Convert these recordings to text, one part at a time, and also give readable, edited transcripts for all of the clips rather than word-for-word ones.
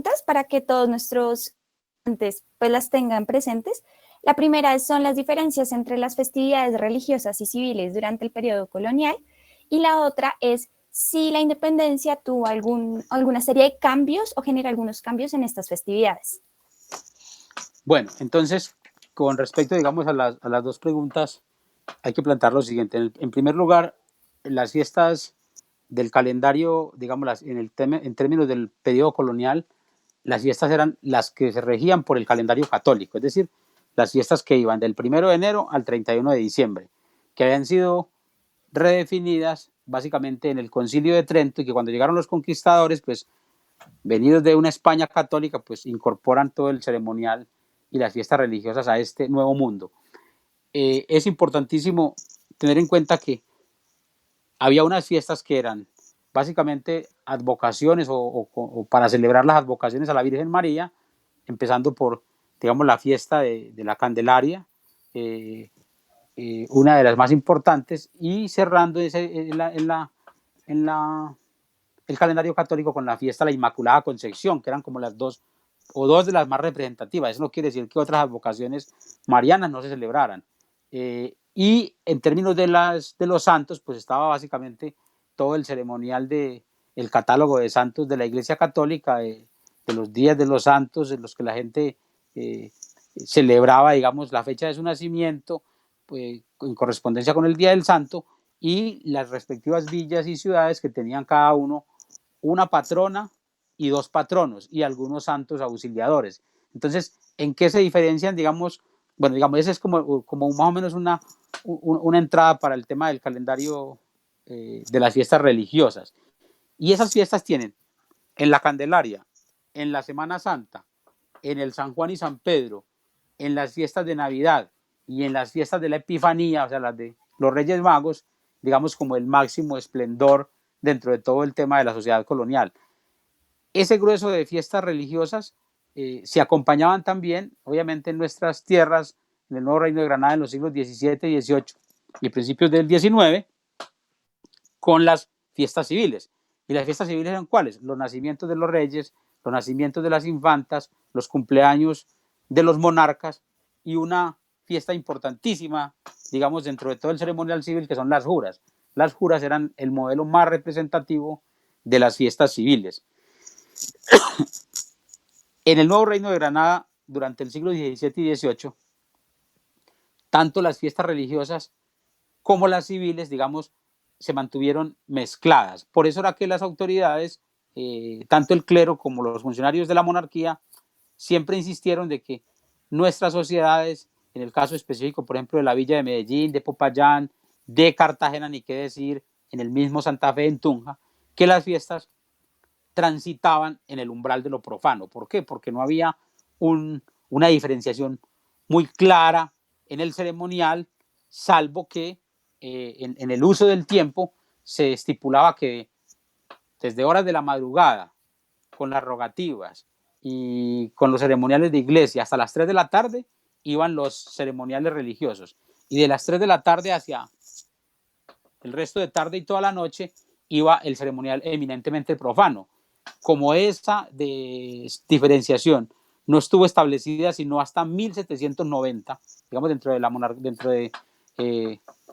preguntas para que todos nuestros antes pues las tengan presentes. La primera son las diferencias entre las festividades religiosas y civiles durante el periodo colonial y la otra es si la independencia tuvo alguna serie de cambios o genera algunos cambios en estas festividades. Bueno, entonces, con respecto, digamos, a las dos preguntas, hay que plantear lo siguiente. En primer lugar, las fiestas del calendario, digamos, en términos del periodo colonial, las fiestas eran las que se regían por el calendario católico, es decir, las fiestas que iban del 1 de enero al 31 de diciembre, que habían sido redefinidas básicamente en el Concilio de Trento y que cuando llegaron los conquistadores, pues venidos de una España católica, pues incorporan todo el ceremonial y las fiestas religiosas a este nuevo mundo. Es importantísimo tener en cuenta que había unas fiestas que eran básicamente advocaciones o para celebrar las advocaciones a la Virgen María, empezando por, digamos, la fiesta de la Candelaria, una de las más importantes, y cerrando el calendario católico con la fiesta de la Inmaculada Concepción, que eran como las dos de las más representativas. Eso no quiere decir que otras advocaciones marianas no se celebraran. Y en términos de los santos, pues estaba básicamente todo el ceremonial el catálogo de santos de la Iglesia Católica, de los días de los santos, en los que la gente celebraba, digamos, la fecha de su nacimiento, pues, en correspondencia con el Día del Santo, y las respectivas villas y ciudades que tenían cada uno una patrona y dos patronos y algunos santos auxiliadores. Entonces, ¿en qué se diferencian? Digamos, bueno, digamos, esa es como más o menos una entrada para el tema del calendario de las fiestas religiosas. Y esas fiestas tienen en la Candelaria, en la Semana Santa, en el San Juan y San Pedro, en las fiestas de Navidad y en las fiestas de la Epifanía, o sea, las de los Reyes Magos, digamos, como el máximo esplendor dentro de todo el tema de la sociedad colonial. Ese grueso de fiestas religiosas se acompañaban también, obviamente, en nuestras tierras, en el Nuevo Reino de Granada en los siglos XVII y XVIII y principios del XIX, con las fiestas civiles. ¿Y las fiestas civiles eran cuáles? Los nacimientos de los reyes, los nacimientos de las infantas, los cumpleaños de los monarcas y una fiesta importantísima, digamos, dentro de todo el ceremonial civil, que son las juras. Las juras eran el modelo más representativo de las fiestas civiles. En el Nuevo Reino de Granada, durante el siglo XVII y XVIII, tanto las fiestas religiosas como las civiles, digamos, se mantuvieron mezcladas. Por eso era que las autoridades, tanto el clero como los funcionarios de la monarquía, siempre insistieron de que nuestras sociedades, en el caso específico, por ejemplo, de la villa de Medellín, de Popayán, de Cartagena, ni qué decir, en el mismo Santa Fe, en Tunja, que las fiestas transitaban en el umbral de lo profano. ¿Por qué? Porque no había una diferenciación muy clara en el ceremonial, salvo que en el uso del tiempo se estipulaba que desde horas de la madrugada, con las rogativas y con los ceremoniales de iglesia, hasta las 3 de la tarde iban los ceremoniales religiosos. Y de las 3 de la tarde hacia el resto de tarde y toda la noche iba el ceremonial eminentemente profano. Como esa diferenciación no estuvo establecida sino hasta 1790, digamos, dentro de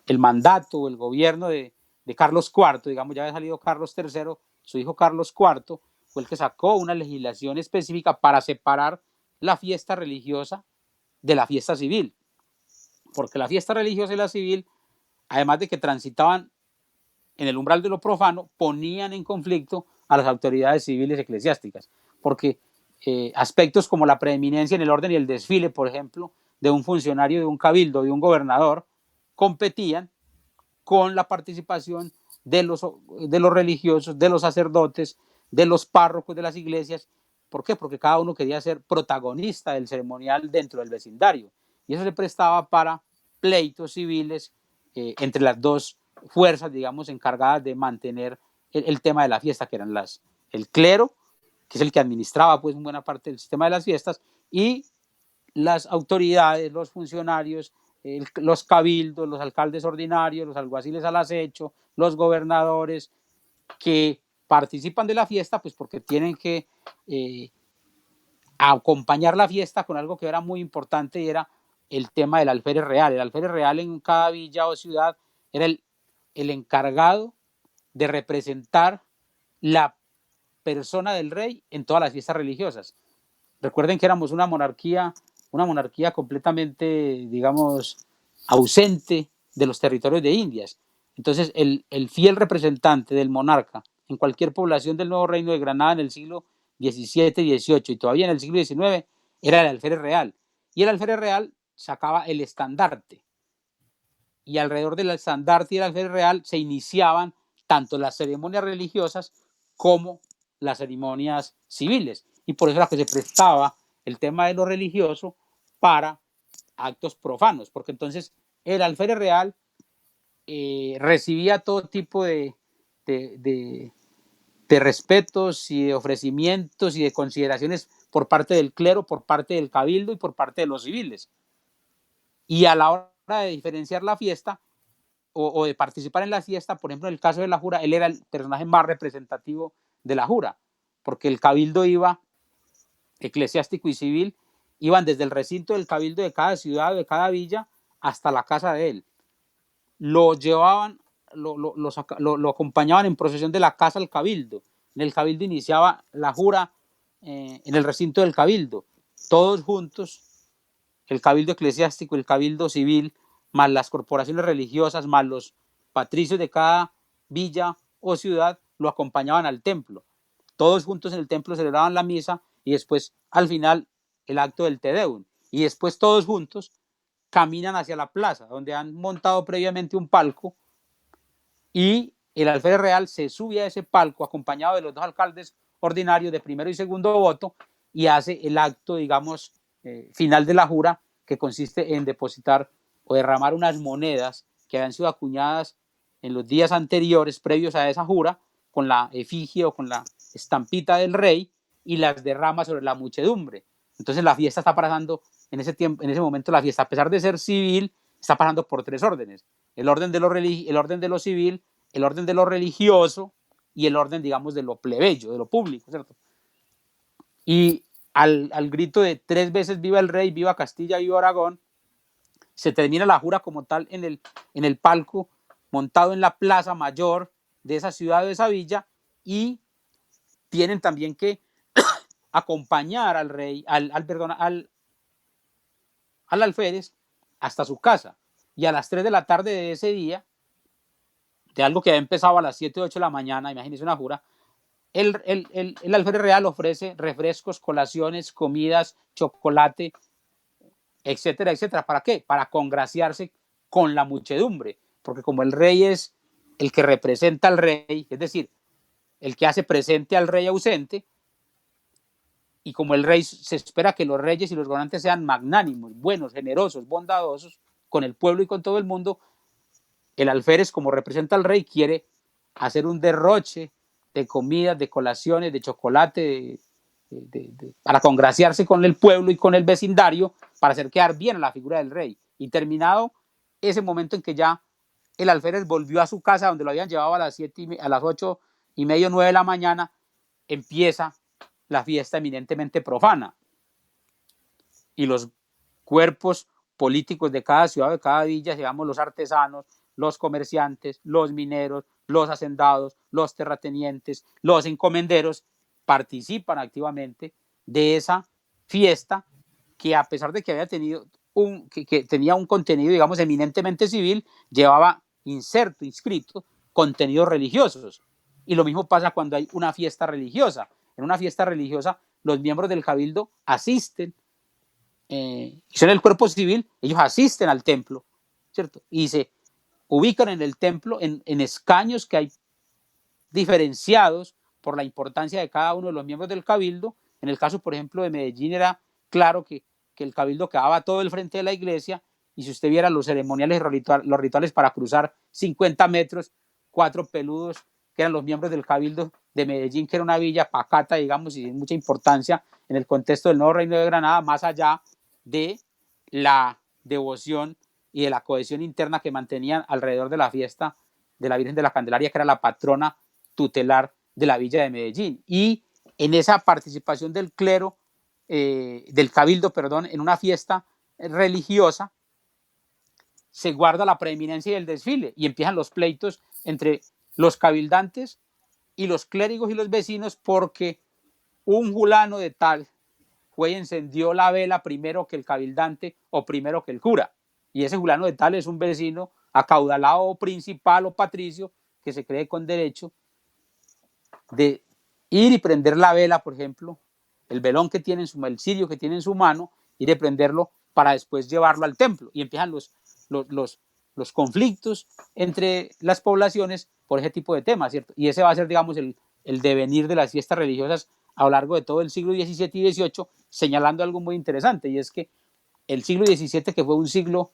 el mandato, el gobierno de Carlos IV, digamos, ya había salido Carlos III, su hijo Carlos IV fue el que sacó una legislación específica para separar la fiesta religiosa de la fiesta civil, porque la fiesta religiosa y la civil, además de que transitaban en el umbral de lo profano, ponían en conflicto a las autoridades civiles y eclesiásticas, porque aspectos como la preeminencia en el orden y el desfile, por ejemplo, de un funcionario, de un cabildo, de un gobernador, competían con la participación de los religiosos, de los sacerdotes, de los párrocos de las iglesias. ¿Por qué? Porque cada uno quería ser protagonista del ceremonial dentro del vecindario. Y eso se prestaba para pleitos civiles entre las dos fuerzas, digamos, encargadas de mantener el tema de la fiesta, que eran el clero, que es el que administraba pues buena parte del sistema de las fiestas, y las autoridades, los funcionarios, los cabildos, los alcaldes ordinarios, los alguaciles al acecho, los gobernadores, que participan de la fiesta, pues porque tienen que acompañar la fiesta con algo que era muy importante y era el tema del alférez real. El alférez real en cada villa o ciudad era el encargado de representar la persona del rey en todas las fiestas religiosas. Recuerden que éramos una monarquía completamente, digamos, ausente de los territorios de Indias. Entonces, el fiel representante del monarca en cualquier población del nuevo reino de Granada en el siglo XVII, XVIII y todavía en el siglo XIX era el alférez real. Y el alférez real sacaba el estandarte. Y alrededor del estandarte y el alférez real se iniciaban tanto las ceremonias religiosas como las ceremonias civiles. Y por eso era que se prestaba el tema de lo religioso para actos profanos, porque entonces el alférez real recibía todo tipo de respetos y de ofrecimientos y de consideraciones por parte del clero, por parte del cabildo y por parte de los civiles. Y a la hora de diferenciar la fiesta o de participar en la fiesta, por ejemplo, en el caso de la jura, él era el personaje más representativo de la jura, porque el cabildo iba, eclesiástico y civil, iban desde el recinto del cabildo de cada ciudad o de cada villa hasta la casa de él. Lo llevaban, lo acompañaban en procesión de la casa al cabildo. En el cabildo iniciaba la jura en el recinto del cabildo. Todos juntos, el cabildo eclesiástico, el cabildo civil, más las corporaciones religiosas, más los patricios de cada villa o ciudad, lo acompañaban al templo. Todos juntos en el templo celebraban la misa y después, al final, el acto del Te Deum. Y después todos juntos caminan hacia la plaza, donde han montado previamente un palco y el alférez real se sube a ese palco acompañado de los dos alcaldes ordinarios de primero y segundo voto y hace el acto, digamos, final de la jura, que consiste en depositar o derramar unas monedas que habían sido acuñadas en los días anteriores, previos a esa jura, con la efigie o con la estampita del rey y las derrama sobre la muchedumbre. Entonces la fiesta está pasando, en ese tiempo, en ese momento la fiesta, a pesar de ser civil, está pasando por tres órdenes. El orden de lo civil, el orden de lo religioso y el orden, digamos, de lo plebeyo, de lo público, ¿cierto? Y al grito de tres veces viva el rey, viva Castilla, viva Aragón, se termina la jura como tal en el palco montado en la plaza mayor de esa ciudad o de esa villa y tienen también que acompañar al rey, al alférez hasta su casa. Y a las 3 de la tarde de ese día, de algo que había empezado a las 7 o 8 de la mañana, imagínense una jura, el alférez real ofrece refrescos, colaciones, comidas, chocolate, etcétera, etcétera. ¿Para qué? Para congraciarse con la muchedumbre, porque como el rey es el que representa al rey, es decir, el que hace presente al rey ausente, y como el rey se espera que los reyes y los gobernantes sean magnánimos, buenos, generosos, bondadosos con el pueblo y con todo el mundo, el alférez, como representa al rey, quiere hacer un derroche de comidas, de colaciones, de chocolate, para congraciarse con el pueblo y con el vecindario, para hacer quedar bien a la figura del rey. Y terminado ese momento en que ya el alférez volvió a su casa, donde lo habían llevado a las 8:30, 9 de la mañana, empieza la fiesta eminentemente profana. Y los cuerpos políticos de cada ciudad, de cada villa, digamos los artesanos, los comerciantes, los mineros, los hacendados, los terratenientes, los encomenderos, participan activamente de esa fiesta que, a pesar de que había tenido que tenía un contenido, digamos, eminentemente civil, llevaba inscrito contenidos religiosos. Y lo mismo pasa cuando hay una fiesta religiosa. En una fiesta religiosa, los miembros del cabildo asisten, son el cuerpo civil, ellos asisten al templo, ¿cierto? Y se ubican en el templo en escaños que hay diferenciados por la importancia de cada uno de los miembros del cabildo. En el caso, por ejemplo, de Medellín era claro que el cabildo quedaba todo el frente de la iglesia y si usted viera los ceremoniales, los rituales para cruzar 50 metros, 4 peludos, que eran los miembros del cabildo de Medellín, que era una villa pacata, digamos, y de mucha importancia en el contexto del nuevo reino de Granada, más allá de la devoción y de la cohesión interna que mantenían alrededor de la fiesta de la Virgen de la Candelaria, que era la patrona tutelar de la villa de Medellín. Y en esa participación del clero del cabildo, perdón, en una fiesta religiosa, se guarda la preeminencia del desfile y empiezan los pleitos entre los cabildantes y los clérigos y los vecinos porque un fulano de tal fue y encendió la vela primero que el cabildante o primero que el cura. Y ese fulano de tal es un vecino acaudalado principal o patricio que se cree con derecho de ir y prender la vela, por ejemplo, el velón que tiene en su, el cirio que tiene en su mano, ir y prenderlo para después llevarlo al templo. Y empiezan los conflictos entre las poblaciones por ese tipo de temas, ¿cierto? Y ese va a ser, digamos, el devenir de las fiestas religiosas a lo largo de todo el siglo XVII y XVIII, señalando algo muy interesante, y es que el siglo XVII, que fue un siglo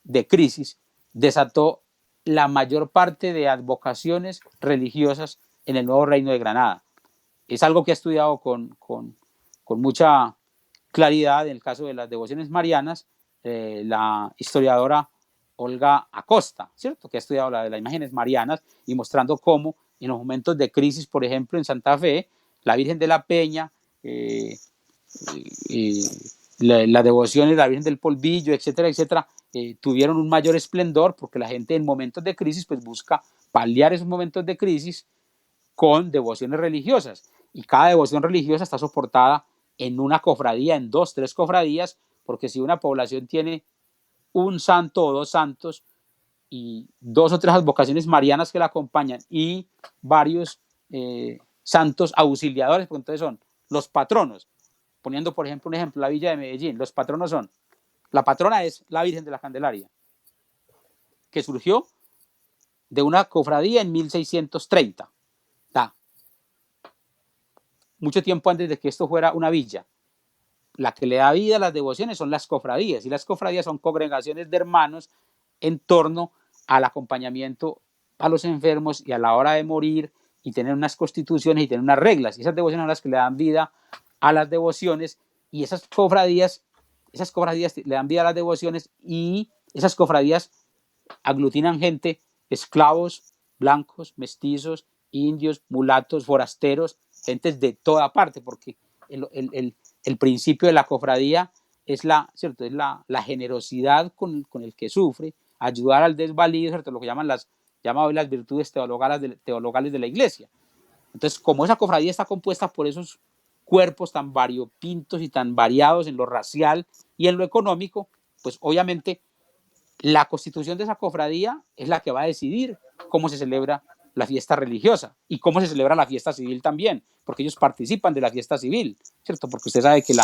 de crisis, desató la mayor parte de advocaciones religiosas en el nuevo Reino de Granada. Es algo que he estudiado con mucha claridad en el caso de las devociones marianas, la historiadora Olga Acosta, ¿cierto? Que ha estudiado la de las imágenes marianas y mostrando cómo en los momentos de crisis, por ejemplo, en Santa Fe, la Virgen de la Peña, las devociones de la Virgen del Polvillo, etcétera, etcétera, tuvieron un mayor esplendor porque la gente en momentos de crisis pues busca paliar esos momentos de crisis con devociones religiosas. Y cada devoción religiosa está soportada en una cofradía, en 2, 3 cofradías, porque si una población tiene un santo o 2 santos y 2 o 3 advocaciones marianas que la acompañan y varios santos auxiliadores, porque entonces son los patronos. Poniendo, por ejemplo, un ejemplo, la Villa de Medellín, los patronos son, la patrona es la Virgen de la Candelaria, que surgió de una cofradía en 1630. Mucho tiempo antes de que esto fuera una villa. La que le da vida a las devociones son las cofradías, y las cofradías son congregaciones de hermanos en torno al acompañamiento a los enfermos y a la hora de morir, y tener unas constituciones y tener unas reglas, y esas devociones son las que le dan vida a las devociones, y esas cofradías le dan vida a las devociones, y esas cofradías aglutinan gente, esclavos, blancos, mestizos, indios, mulatos, forasteros, gentes de toda parte, porque el principio de la cofradía es ¿cierto? Es la generosidad con el que sufre, ayudar al desvalido, ¿cierto? Lo que llaman hoy las virtudes teologales de la iglesia. Entonces, como esa cofradía está compuesta por esos cuerpos tan variopintos y tan variados en lo racial y en lo económico, pues obviamente la constitución de esa cofradía es la que va a decidir cómo se celebra la fiesta religiosa y cómo se celebra la fiesta civil también, porque ellos participan de la fiesta civil, ¿cierto? Porque usted sabe que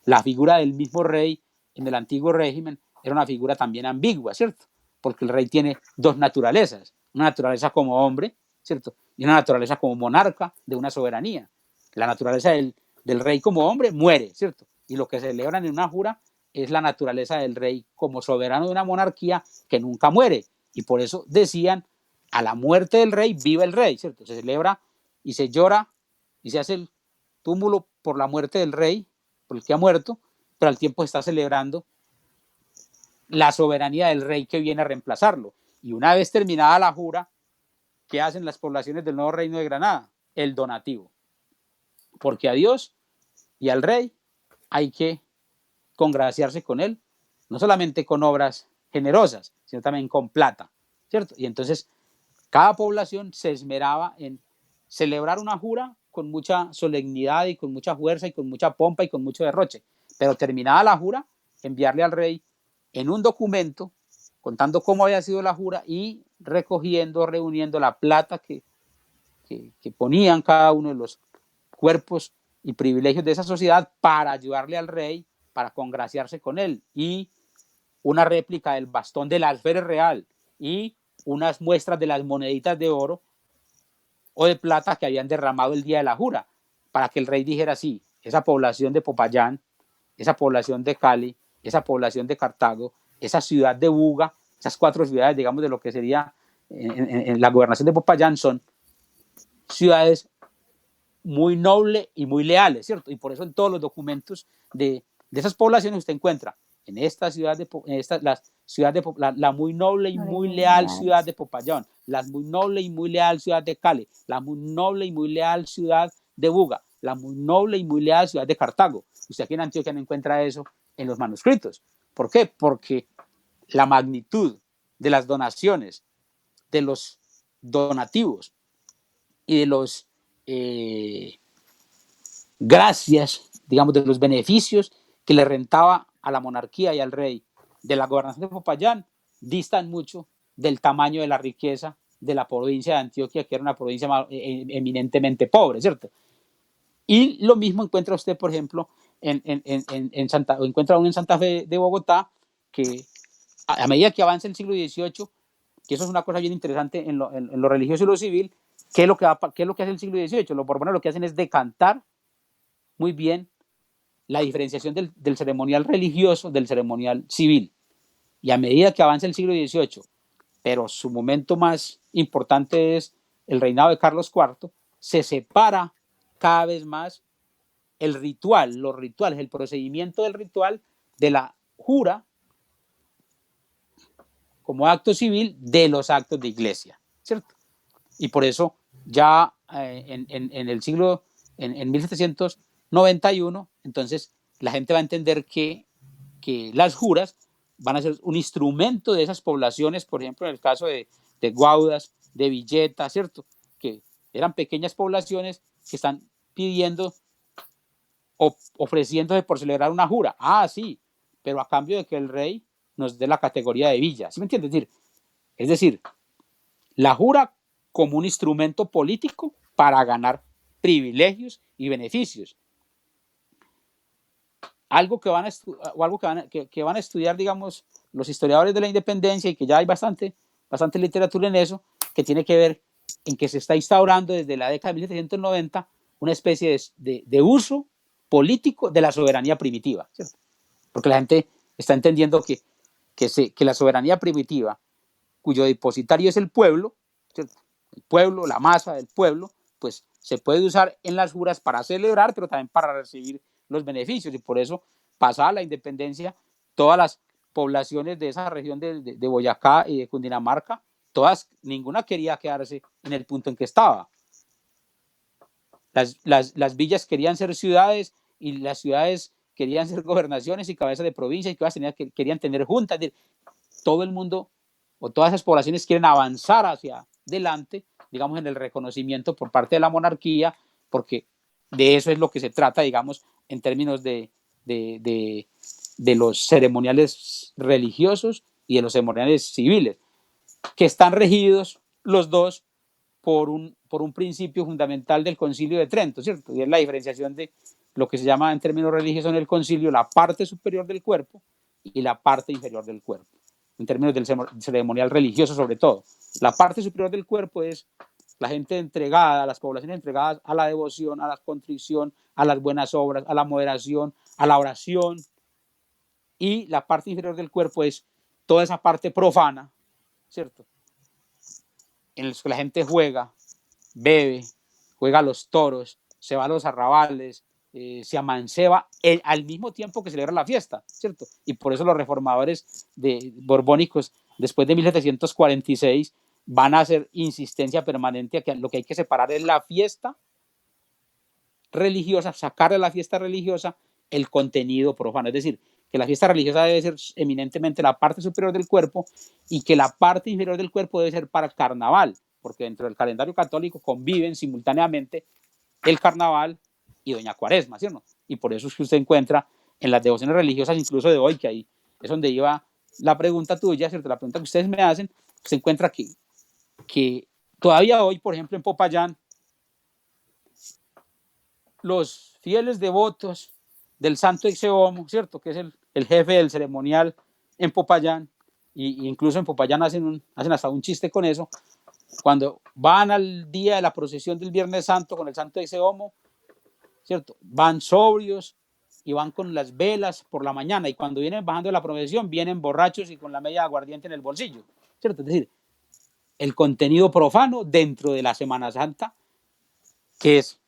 la figura del mismo rey en el antiguo régimen era una figura también ambigua, ¿cierto? Porque el rey tiene 2 naturalezas, una naturaleza como hombre, ¿cierto? Y una naturaleza como monarca de una soberanía. La naturaleza del rey como hombre muere, ¿cierto? Y lo que celebran en una jura es la naturaleza del rey como soberano de una monarquía que nunca muere. Y por eso decían, a la muerte del rey, viva el rey, ¿cierto? Se celebra y se llora y se hace el túmulo por la muerte del rey, por el que ha muerto, pero al tiempo se está celebrando la soberanía del rey que viene a reemplazarlo. Y una vez terminada la jura, ¿qué hacen las poblaciones del nuevo Reino de Granada? El donativo. Porque a Dios y al rey hay que congraciarse con él, no solamente con obras generosas, sino también con plata, ¿cierto? Y entonces cada población se esmeraba en celebrar una jura con mucha solemnidad y con mucha fuerza y con mucha pompa y con mucho derroche, pero terminada la jura, enviarle al rey en un documento contando cómo había sido la jura y recogiendo, reuniendo la plata que ponían cada uno de los cuerpos y privilegios de esa sociedad para ayudarle al rey, para congraciarse con él, y una réplica del bastón del alférez real y unas muestras de las moneditas de oro o de plata que habían derramado el día de la jura, para que el rey dijera sí, esa población de Popayán, esa población de Cali, esa población de Cartago, esa ciudad de Buga, esas 4 ciudades, digamos, de lo que sería en la gobernación de Popayán, son ciudades muy nobles y muy leales, ¿cierto? Y por eso en todos los documentos de esas poblaciones usted encuentra en esta ciudad la muy noble y muy leal ciudad de Popayán, la muy noble y muy leal ciudad de Cali, la muy noble y muy leal ciudad de Buga. la muy noble y muy leal ciudad de Cartago. Usted aquí en Antioquia no encuentra eso en los manuscritos. ¿Por qué? Porque la magnitud de las donaciones, de los donativos y de los gracias, digamos, de los beneficios que le rentaba a la monarquía y al rey de la gobernación de Popayán, distan mucho del tamaño de la riqueza de la provincia de Antioquia, que era una provincia eminentemente pobre, ¿cierto? Y lo mismo encuentra usted, por ejemplo, encuentra uno en Santa Fe de Bogotá, que a medida que avanza el siglo XVIII, que eso es una cosa bien interesante en lo religioso y lo civil, ¿qué es lo que hace el siglo XVIII? Los borbones lo que hacen es decantar muy bien la diferenciación del ceremonial religioso del ceremonial civil. Y a medida que avanza el siglo XVIII, pero su momento más importante es el reinado de Carlos IV, se separa cada vez más el ritual, los rituales, el procedimiento del ritual de la jura como acto civil de los actos de iglesia, ¿cierto? Y por eso ya en el siglo, en 1791, entonces la gente va a entender que las juras van a ser un instrumento de esas poblaciones, por ejemplo, en el caso de Guaudas, de Villeta, ¿cierto? Que eran pequeñas poblaciones que están pidiendo o ofreciéndose por celebrar una jura. Ah, sí, pero a cambio de que el rey nos dé la categoría de villa. ¿Sí me entiendes? Es decir, la jura como un instrumento político para ganar privilegios y beneficios. Algo que van a estudiar, digamos, los historiadores de la independencia, y que ya hay bastante literatura en eso, que tiene que ver en que se está instaurando desde la década de 1790 una especie de uso político de la soberanía primitiva, ¿cierto? Porque la gente está entendiendo que la soberanía primitiva, cuyo depositario es el pueblo, ¿cierto? El pueblo, la masa del pueblo, pues se puede usar en las juras para celebrar, pero también para recibir los beneficios, y por eso, pasada la independencia, todas las poblaciones de esa región de Boyacá y de Cundinamarca, ninguna quería quedarse en el punto en que estaba. Las villas querían ser ciudades, y las ciudades querían ser gobernaciones y cabezas de provincia, y todas querían tener juntas. Todo el mundo o todas esas poblaciones quieren avanzar hacia adelante, digamos, en el reconocimiento por parte de la monarquía, porque de eso es lo que se trata, digamos, en términos de los ceremoniales religiosos y de los ceremoniales civiles, que están regidos los dos por un principio fundamental del Concilio de Trento, ¿cierto? Y es la diferenciación de lo que se llama en términos religiosos en el concilio la parte superior del cuerpo y la parte inferior del cuerpo, en términos del ceremonial religioso sobre todo. La parte superior del cuerpo es la gente entregada, las poblaciones entregadas a la devoción, a la contrición, a las buenas obras, a la moderación, a la oración, y la parte inferior del cuerpo es toda esa parte profana, ¿cierto? En la que la gente juega, bebe, juega a los toros, se va a los arrabales, se amanceba al mismo tiempo que celebra la fiesta, ¿cierto? Y por eso los reformadores borbónicos, después de 1746, van a hacer insistencia permanente a que lo que hay que separar es la fiesta religiosa, sacar de la fiesta religiosa el contenido profano. Es decir, que la fiesta religiosa debe ser eminentemente la parte superior del cuerpo, y que la parte inferior del cuerpo debe ser para el carnaval, porque dentro del calendario católico conviven simultáneamente el carnaval y Doña Cuaresma, ¿sí o no? Y por eso es que usted encuentra en las devociones religiosas, incluso de hoy, que ahí es donde iba la pregunta tuya, ¿cierto? La pregunta que ustedes me hacen, se encuentra que todavía hoy, por ejemplo, en Popayán, los fieles devotos del Santo Exeomo, ¿cierto? Que es el jefe del ceremonial en Popayán, y incluso en Popayán hacen hasta un chiste con eso, cuando van al día de la procesión del Viernes Santo con el Santo Exeomo, ¿cierto? Van sobrios y van con las velas por la mañana, y cuando vienen bajando de la procesión vienen borrachos y con la media de aguardiente en el bolsillo, ¿cierto? Es decir, el contenido profano dentro de la Semana Santa, que es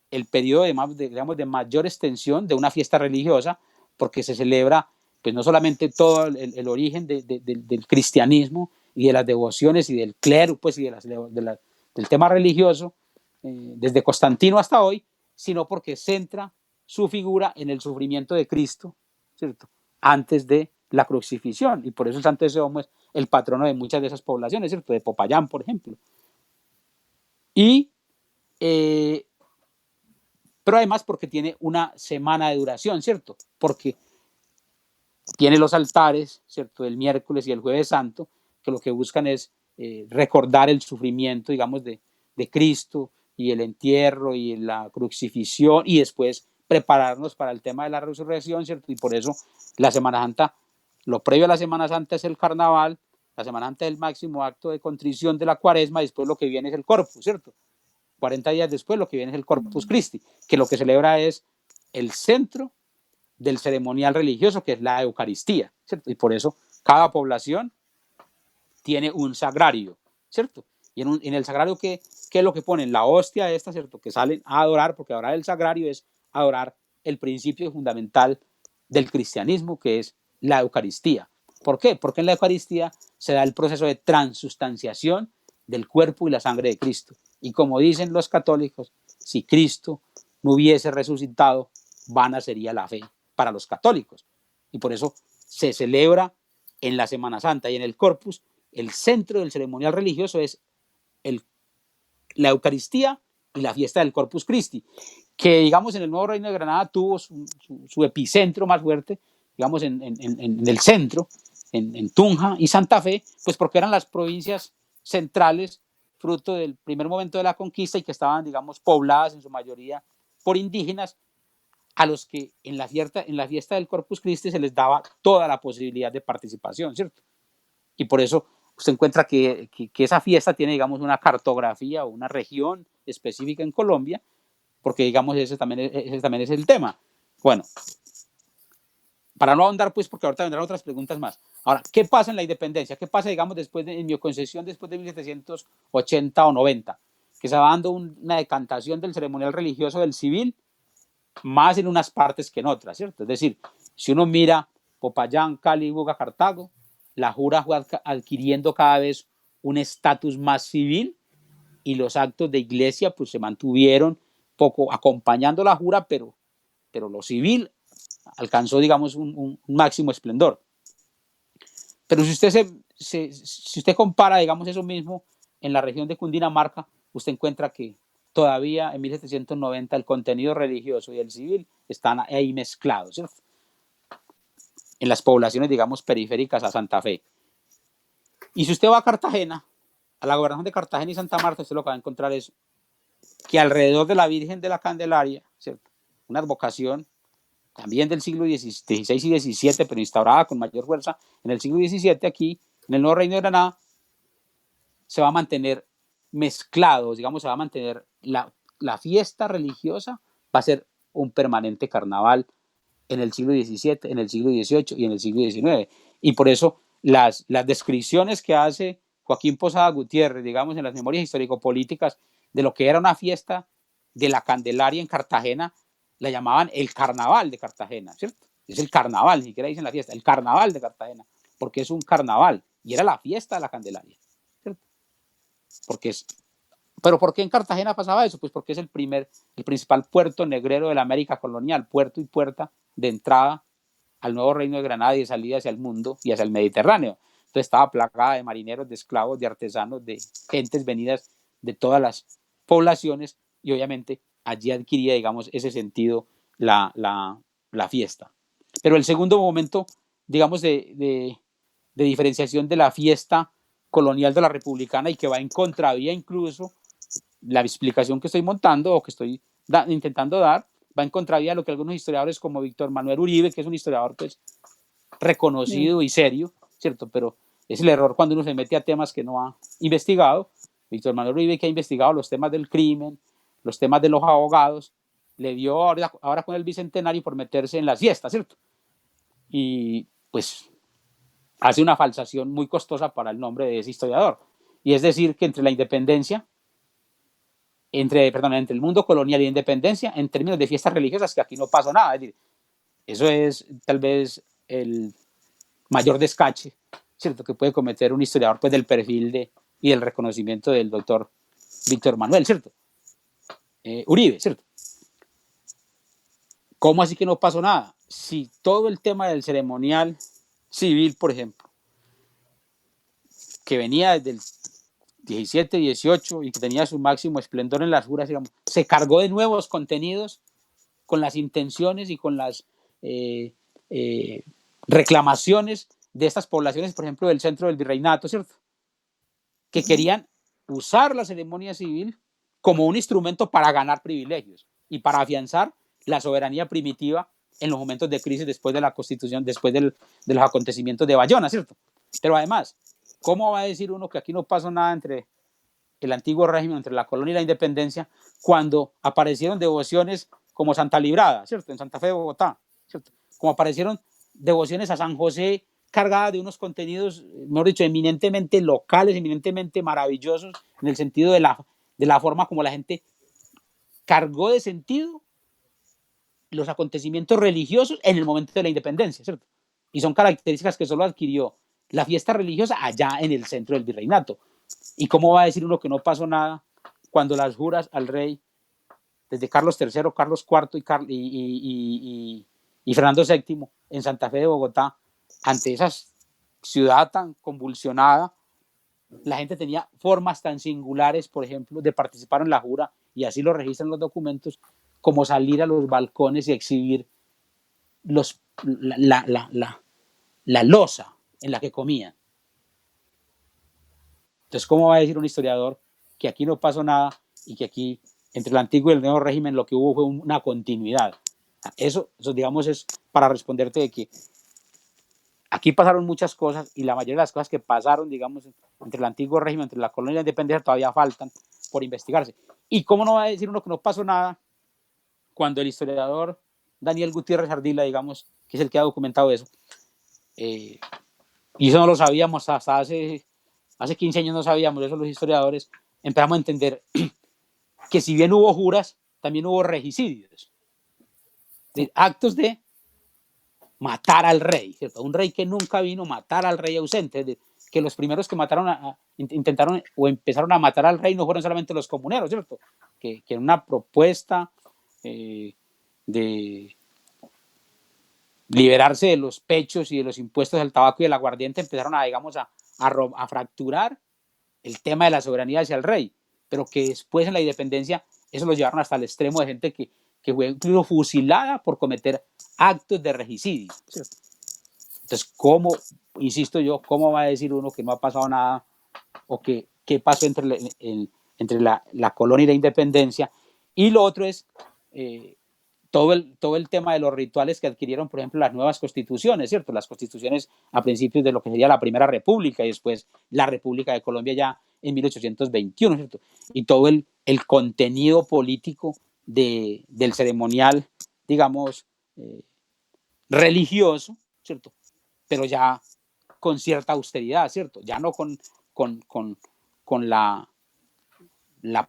el periodo de mayor extensión de una fiesta religiosa, porque se celebra pues no solamente todo el origen del cristianismo y de las devociones y del clero, pues, y del tema religioso, desde Constantino hasta hoy, sino porque centra su figura en el sufrimiento de Cristo, ¿cierto?, antes de la crucifixión. Y por eso el Santo de Seomo es el patrono de muchas de esas poblaciones, ¿cierto?, de Popayán, por ejemplo. Pero además porque tiene una semana de duración, ¿cierto? Porque tiene los altares, ¿cierto?, el miércoles y el jueves santo, que lo que buscan es recordar el sufrimiento, digamos, de Cristo, y el entierro y la crucifixión, y después prepararnos para el tema de la resurrección, ¿cierto? Y por eso la Semana Santa, lo previo a la Semana Santa es el carnaval, la Semana Santa es el máximo acto de contrición de la Cuaresma, y después lo que viene es el Corpus, ¿cierto? 40 días después lo que viene es el Corpus Christi, que lo que celebra es el centro del ceremonial religioso, que es la Eucaristía, ¿cierto? Y por eso cada población tiene un sagrario, ¿cierto? Y en el sagrario, ¿qué es lo que ponen? La hostia esta, ¿cierto?, que salen a adorar, porque adorar el sagrario es adorar el principio fundamental del cristianismo, que es la Eucaristía. ¿Por qué? Porque en la Eucaristía se da el proceso de transustanciación del cuerpo y la sangre de Cristo. Y como dicen los católicos, si Cristo no hubiese resucitado, vana sería la fe para los católicos. Y por eso se celebra en la Semana Santa y en el Corpus, el centro del ceremonial religioso es la Eucaristía y la fiesta del Corpus Christi, que digamos en el Nuevo Reino de Granada tuvo su epicentro más fuerte, digamos en el centro, en Tunja y Santa Fe, pues porque eran las provincias centrales, fruto del primer momento de la conquista, y que estaban, digamos, pobladas en su mayoría por indígenas, a los que en la fiesta del Corpus Christi se les daba toda la posibilidad de participación, ¿cierto? Y por eso usted encuentra que esa fiesta tiene, digamos, una cartografía o una región específica en Colombia, porque, digamos, ese también es el tema. Bueno, para no ahondar, pues, porque ahorita vendrán otras preguntas más. Ahora, ¿qué pasa en la independencia? ¿Qué pasa, digamos, en mi concesión después de 1780 o 90? Que se va dando una decantación del ceremonial religioso del civil, más en unas partes que en otras, ¿cierto? Es decir, si uno mira Popayán, Cali, Buga, Cartago, la jura fue adquiriendo cada vez un estatus más civil, y los actos de iglesia pues se mantuvieron poco acompañando la jura, pero lo civil alcanzó, digamos, un máximo esplendor. Pero si usted compara, digamos, eso mismo en la región de Cundinamarca, usted encuentra que todavía en 1790 el contenido religioso y el civil están ahí mezclados, ¿cierto?, en las poblaciones, digamos, periféricas a Santa Fe. Y si usted va a Cartagena, a la gobernación de Cartagena y Santa Marta, usted lo que va a encontrar es que alrededor de la Virgen de la Candelaria, ¿cierto?, una advocación también del siglo XVI y XVII, pero instaurada con mayor fuerza en el siglo XVII, aquí en el Nuevo Reino de Granada, se va a mantener mezclados, digamos, se va a mantener la fiesta religiosa, va a ser un permanente carnaval en el siglo XVII, en el siglo XVIII y en el siglo XIX. Y por eso las descripciones que hace Joaquín Posada Gutiérrez, digamos, en las memorias histórico-políticas, de lo que era una fiesta de la Candelaria en Cartagena, la llamaban el carnaval de Cartagena, ¿cierto? Es el carnaval, ni siquiera dicen la fiesta, el carnaval de Cartagena, porque es un carnaval, y era la fiesta de la Candelaria, ¿cierto? Pero ¿por qué en Cartagena pasaba eso? Pues porque es el principal puerto negrero de la América colonial, puerto y puerta de entrada al Nuevo Reino de Granada y de salida hacia el mundo y hacia el Mediterráneo. Entonces estaba plagada de marineros, de esclavos, de artesanos, de gentes venidas de todas las poblaciones, y obviamente allí adquiría, digamos, ese sentido la fiesta. Pero el segundo momento, digamos, de diferenciación de la fiesta colonial de la republicana, y que va en contravía incluso la explicación que estoy montando o que estoy intentando dar, va en contravía de lo que algunos historiadores como Víctor Manuel Uribe, que es un historiador pues reconocido y serio, ¿cierto? Pero es el error cuando uno se mete a temas que no ha investigado. Víctor Manuel Uribe, que ha investigado los temas del crimen, los temas de los abogados, le dio ahora con el bicentenario por meterse en las fiestas, ¿cierto? Y pues hace una falsación muy costosa para el nombre de ese historiador. Y es decir, que entre la independencia, entre el mundo colonial y la independencia, en términos de fiestas religiosas, que aquí no pasó nada. Es decir, eso es tal vez el mayor descache, ¿cierto?, que puede cometer un historiador pues del perfil y del reconocimiento del doctor Víctor Manuel, ¿cierto? Uribe, ¿cierto? ¿Cómo así que no pasó nada? Si todo el tema del ceremonial civil, por ejemplo, que venía desde el 17, 18 y que tenía su máximo esplendor en las juras, digamos, se cargó de nuevos contenidos con las intenciones y con las eh, eh, reclamaciones de estas poblaciones, por ejemplo, del centro del virreinato, ¿cierto? Que querían usar la ceremonia civil como un instrumento para ganar privilegios y para afianzar la soberanía primitiva en los momentos de crisis después de la constitución, después de los acontecimientos de Bayona, ¿cierto? Pero además, ¿cómo va a decir uno que aquí no pasó nada entre el antiguo régimen, entre la colonia y la independencia, cuando aparecieron devociones como Santa Librada, ¿cierto? En Santa Fe de Bogotá, ¿cierto? Como aparecieron devociones a San José cargadas de unos contenidos, mejor dicho, eminentemente locales, eminentemente maravillosos, en el sentido de la forma como la gente cargó de sentido los acontecimientos religiosos en el momento de la independencia, ¿cierto? Y son características que solo adquirió la fiesta religiosa allá en el centro del virreinato. ¿Y cómo va a decir uno que no pasó nada cuando las juras al rey, desde Carlos III, Carlos IV y Fernando VII en Santa Fe de Bogotá, ante esa ciudad tan convulsionada, la gente tenía formas tan singulares, por ejemplo, de participar en la jura, y así lo registran los documentos, como salir a los balcones y exhibir la loza en la que comían? Entonces, ¿cómo va a decir un historiador que aquí no pasó nada y que aquí, entre el antiguo y el nuevo régimen, lo que hubo fue una continuidad? Eso, digamos, es para responderte de que aquí pasaron muchas cosas y la mayoría de las cosas que pasaron, digamos, entre el antiguo régimen, entre la colonia y la independencia, todavía faltan por investigarse. ¿Y cómo no va a decir uno que no pasó nada cuando el historiador Daniel Gutiérrez Ardila, digamos, que es el que ha documentado eso, y eso no lo sabíamos hasta hace 15 años, no sabíamos eso los historiadores, empezamos a entender que si bien hubo juras, también hubo regicidios, actos de matar al rey, ¿cierto? Un rey que nunca vino, matar al rey ausente, que los primeros que mataron intentaron o empezaron a matar al rey no fueron solamente los comuneros, ¿cierto? Que en una propuesta de liberarse de los pechos y de los impuestos del tabaco y del aguardiente, empezaron digamos, a fracturar el tema de la soberanía hacia el rey, pero que después en la independencia eso lo llevaron hasta el extremo de gente que fue incluso fusilada por cometer actos de regicidio, ¿cierto? Entonces, ¿cómo, insisto yo, cómo va a decir uno que no ha pasado nada o que qué pasó entre la colonia y la independencia? Y lo otro es todo el tema de los rituales que adquirieron, por ejemplo, las nuevas constituciones, ¿cierto? Las constituciones a principios de lo que sería la Primera República y después la República de Colombia ya en 1821, ¿cierto? Y todo el contenido político del ceremonial, digamos, religioso, ¿cierto? Pero ya con cierta austeridad, ¿cierto? Ya no con la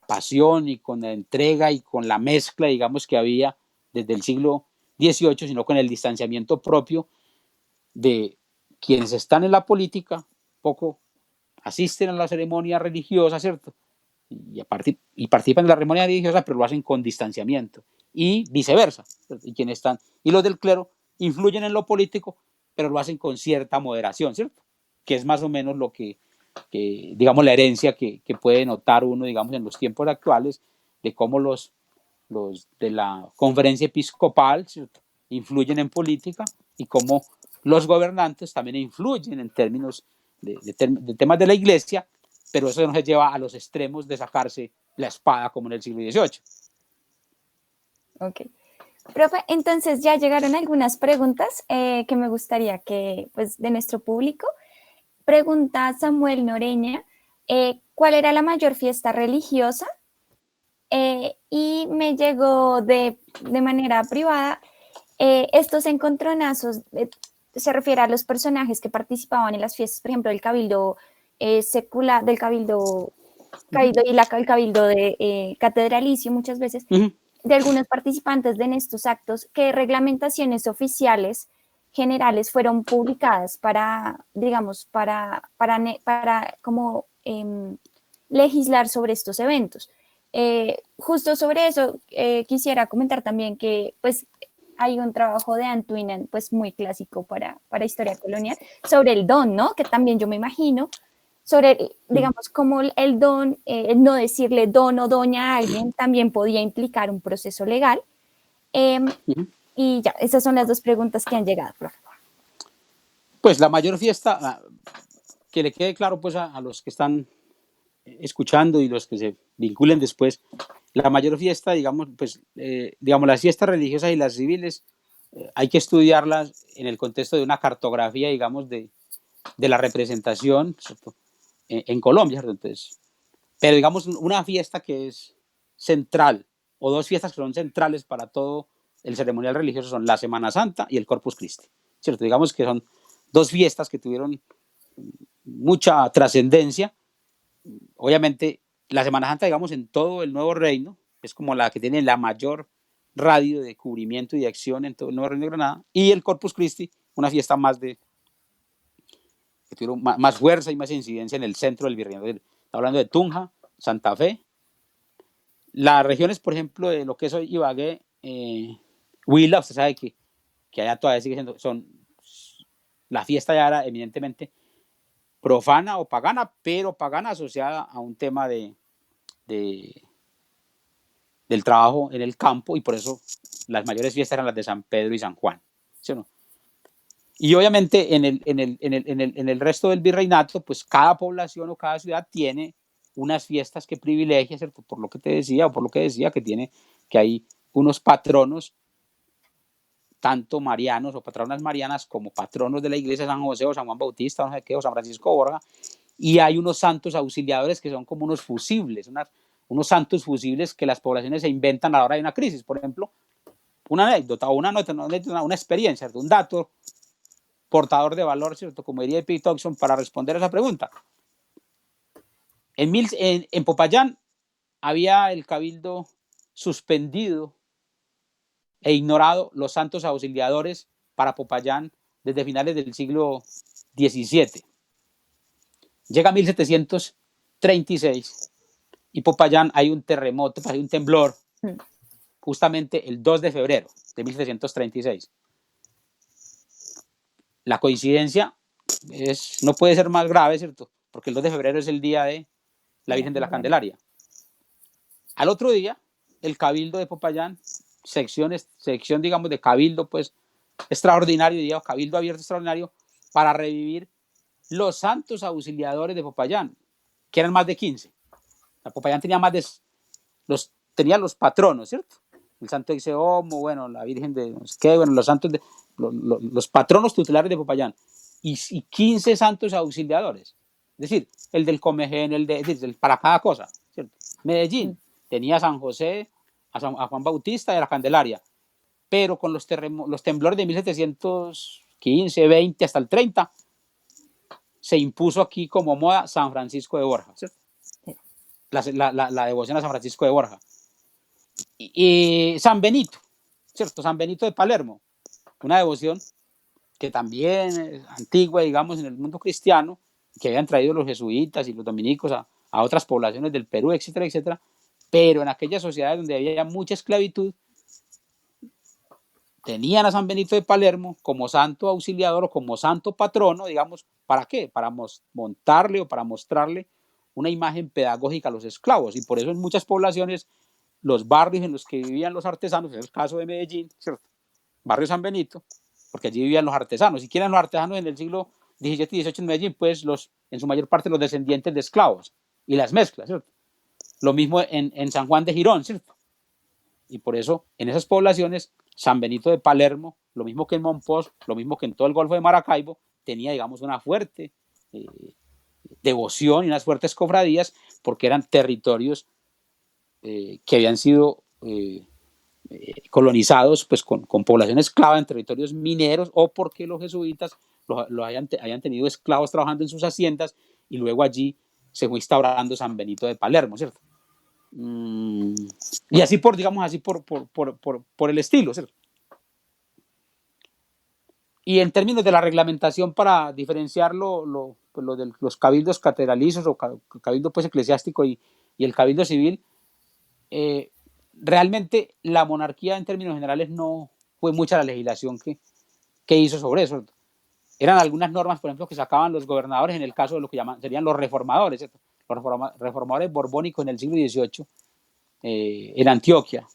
pasión y con la entrega y con la mezcla, digamos, que había desde el siglo XVIII, sino con el distanciamiento propio de quienes están en la política, poco asisten a la ceremonia religiosa, ¿cierto? Y participan de la ceremonia religiosa, pero lo hacen con distanciamiento. Y viceversa, ¿cierto? Y quienes están, y los del clero influyen en lo político, pero lo hacen con cierta moderación, ¿cierto? Que es más o menos lo que digamos, la herencia que puede notar uno, digamos, en los tiempos actuales, de cómo los de la conferencia episcopal, ¿cierto?, influyen en política y cómo los gobernantes también influyen en términos de temas de la iglesia, pero eso no se lleva a los extremos de sacarse la espada como en el siglo XVIII. Ok. Profe, entonces ya llegaron algunas preguntas que me gustaría que, pues, de nuestro público. Pregunta Samuel Noreña, ¿cuál era la mayor fiesta religiosa? Y me llegó de manera privada, estos encontronazos, se refiere a los personajes que participaban en las fiestas, por ejemplo, del cabildo secular, del cabildo y el cabildo de catedralicio muchas veces, de algunos participantes en estos actos, ¿qué reglamentaciones oficiales generales fueron publicadas para, digamos, para como legislar sobre estos eventos? Justo sobre eso quisiera comentar también que, pues, hay un trabajo de Anne Twinen, pues muy clásico para historia colonial, sobre el don, ¿no? Que también yo me imagino, sobre, digamos, cómo el don, no decirle don o doña a alguien, también podía implicar un proceso legal. Y ya, esas son las dos preguntas que han llegado, profe. Pues la mayor fiesta, que le quede claro pues a los que están escuchando y los que se vinculen después, la mayor fiesta, digamos, pues, digamos, las fiestas religiosas y las civiles, hay que estudiarlas en el contexto de una cartografía, digamos, de la representación, ¿cierto? En Colombia, ¿cierto? Entonces, pero digamos, una fiesta que es central, o dos fiestas que son centrales para todo el ceremonial religioso son la Semana Santa y el Corpus Christi, ¿cierto? Digamos que son dos fiestas que tuvieron mucha trascendencia. Obviamente, la Semana Santa, digamos, en todo el Nuevo Reino, es como la que tiene la mayor radio de cubrimiento y de acción en todo el Nuevo Reino de Granada, y el Corpus Christi, una fiesta más que tuvieron más fuerza y más incidencia en el centro del virreinato. Está hablando de Tunja, Santa Fe, las regiones, por ejemplo, de lo que es hoy Ibagué, Huila, usted sabe que allá todavía sigue siendo, la fiesta ya era evidentemente profana o pagana, pero pagana asociada a un tema del trabajo en el campo, y por eso las mayores fiestas eran las de San Pedro y San Juan, ¿sí o no? Y obviamente en el resto del virreinato, pues cada población o cada ciudad tiene unas fiestas que privilegia, ¿cierto? Por lo que te decía, o por lo que decía, que hay unos patronos, tanto marianos o patronas marianas, como patronos de la iglesia, San José o San Juan Bautista, o no sé qué, o San Francisco de Borja, y hay unos santos auxiliadores que son como unos fusibles, unos santos fusibles que las poblaciones se inventan a la hora de una crisis. Por ejemplo, una anécdota o una experiencia, ¿cierto? Un dato portador de valor, ¿cierto? Como diría Pete Toxon, para responder a esa pregunta. En Popayán había el cabildo suspendido e ignorado los santos auxiliadores para Popayán desde finales del siglo XVII. Llega 1736 y Popayán hay un terremoto, hay un temblor, justamente el 2 de febrero de 1736. La coincidencia no puede ser más grave, ¿cierto? Porque el 2 de febrero es el día de la Virgen de la Candelaria. Al otro día, el cabildo de Popayán, sección digamos, de cabildo, pues, extraordinario, digamos, cabildo abierto extraordinario, para revivir los santos auxiliadores de Popayán, que eran más de 15. La Popayán tenía tenía los patronos, ¿cierto? El santo Exeomo, bueno, la Virgen de no sé qué, bueno, los santos los patronos tutelares de Popayán, y 15 santos auxiliadores. Es decir, el del Comején, es decir, para cada cosa, ¿cierto? Medellín tenía a San José, a Juan Bautista y a la Candelaria, pero con los temblores de 1715, 20 hasta el 30, se impuso aquí como moda San Francisco de Borja, ¿cierto? La devoción a San Francisco de Borja. Y San Benito, ¿cierto? San Benito de Palermo, una devoción que también es antigua, digamos, en el mundo cristiano, que habían traído los jesuitas y los dominicos a otras poblaciones del Perú, etcétera, etcétera, pero en aquellas sociedades donde había mucha esclavitud, tenían a San Benito de Palermo como santo auxiliador o como santo patrono, digamos, ¿para qué? Para montarle o para mostrarle una imagen pedagógica a los esclavos, y por eso en muchas poblaciones los barrios en los que vivían los artesanos, en el caso de Medellín, ¿cierto? Barrio San Benito, porque allí vivían los artesanos. ¿Y quién eran los artesanos en el siglo XVII y XVIII en Medellín? Pues en su mayor parte los descendientes de esclavos y las mezclas, ¿cierto? Lo mismo en San Juan de Girón, ¿cierto? Y por eso en esas poblaciones, San Benito de Palermo, lo mismo que en Monpós, lo mismo que en todo el Golfo de Maracaibo, tenía, digamos, una fuerte devoción y unas fuertes cofradías, porque eran territorios que habían sido colonizados pues con población esclava en territorios mineros, o porque los jesuitas hayan tenido esclavos trabajando en sus haciendas, y luego allí se fue instaurando San Benito de Palermo, ¿cierto? Y así digamos así por el estilo, ¿cierto? Y en términos de la reglamentación, para diferenciar de los cabildos catedralizos o cabildo pues eclesiástico y el cabildo civil, realmente la monarquía en términos generales no fue mucha la legislación que hizo sobre eso. Eran algunas normas, por ejemplo, que sacaban los gobernadores en el caso de lo que serían los reformadores, ¿cierto? Los reformadores borbónicos en el siglo XVIII, en Antioquia,